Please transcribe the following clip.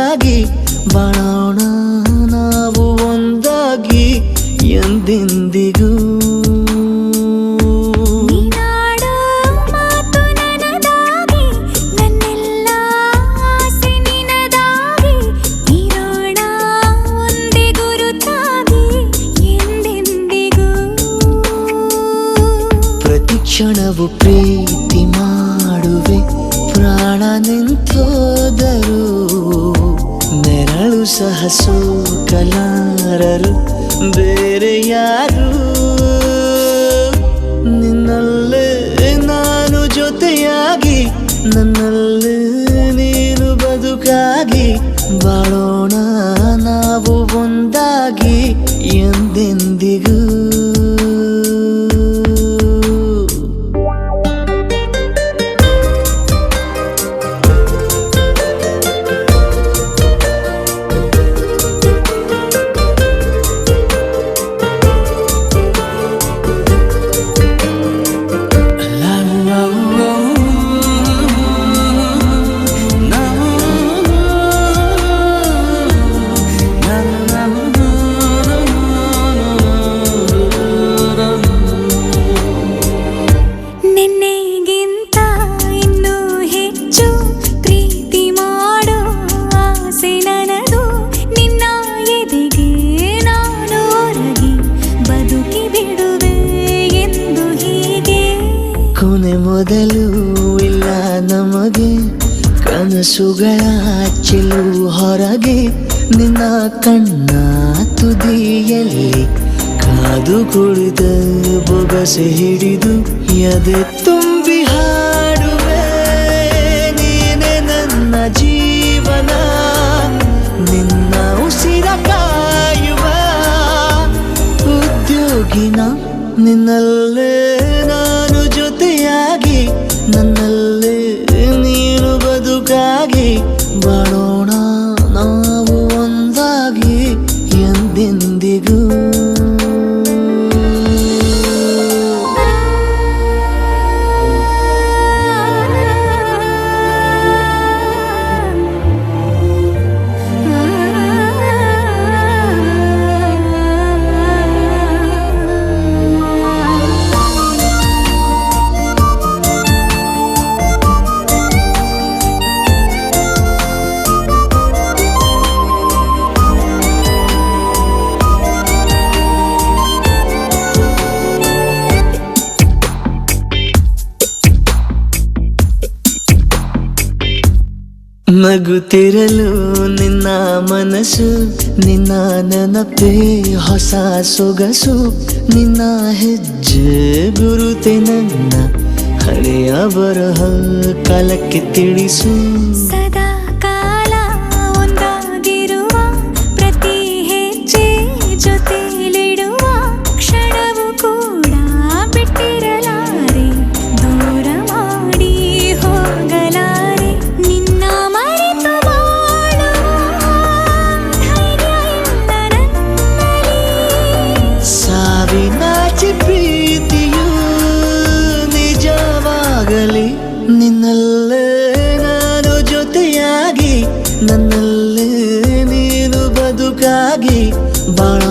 ಗುರುತಾಗಿ ಬಾಳೋಣ ನಾವು ಒಂದಾಗಿ ಎಂದೆಂದಿಗೂ. ಕ್ಷಣವು ಪ್ರೀತಿ ಮಾಡುವೆ ಪ್ರಾಣ ನಿಂತೋದರು ನೆರಳು ಸಹ ಸೋಕಲಾರರು ಬೇರೆ ಯಾರು. ನಿನ್ನಲ್ಲೇ ನಾನು ಜೊತೆಯಾಗಿ ನನ್ನಲ್ಲೇ ನೀನು ಬದುಕಾಗಿ ಬಾಳೋಣ ನಾವು ಒಂದಾಗಿ ಎಂದೆಂದಿಗೂ. ಕೊನೆ ಮೊದಲು ಇಲ್ಲ ನಮಗೆ ಕನಸುಗಳ ಚೆಲು ಹೊರಗೆ ನಿನ್ನ ಕಣ್ಣ ತುದಿಯಲ್ಲಿ ಕಾದು ಕುಳಿತ ಬೊಗಸೆ ಹಿಡಿದು ಎದೆ ತುಂಬಿ ಹಾಡುವೆ ನೀನೆ ನನ್ನ ಜೀವನ ನಿನ್ನ ಉಸಿರ ಕಾಯುವ ಉದ್ಯೋಗಿನ ನಿನ್ನಲ್ಲೇ ನಾನು ಜೊತೆಯಾಗಿ ನನ್ನಲ್ಲೇ ನೀನು ಬದುಕಾಗಿ ಬಾಳೋಣ ನಾವು ಒಂದಾಗಿ ಎಂದೆಂದಿಗೂ. ನಗುತ್ತಿರಲು ನಿನ್ನ ಮನಸ್ಸು ನಿನ್ನ ನೆನಪೇ ಹೊಸ ಸೊಗಸು ನಿನ್ನ ಹೆಜ್ಜೆ ಗುರುತೆ ನನ್ನ ಹಳೆಯ ಬರಹ ಕಾಲಕ್ಕೆ ತಿಳಿಸು. ಸದಾ ಕಾಲ ಒಂದಾಗಿರುವ ಪ್ರತಿ ಹೆಜ್ಜೆ ಜೊತೆಲಿಡುವ ಕ್ಷಣವು ಕೂಡ ಬಿಟ್ಟಿರಲಾರೆ ದೂರ ಮಾಡಿ ಹೋಗಲಾರೆ ನಿನ್ನ ಮರೆತು ಬಾಳುವ ಧೈರ್ಯ ಇಲ್ಲ ನನ್ನಲ್ಲಿ. ಸಾವಿನಾಚೆ ಪ್ರೀತಿಯು ನಿಜವಾಗಲಿ ನಿನ್ನಲ್ಲೇ ನಾನು ಜೊತೆಯಾಗಿ ನನ್ನಲ್ಲೇ ನೀನು ಬದುಕಾಗಿ ಬಾಳ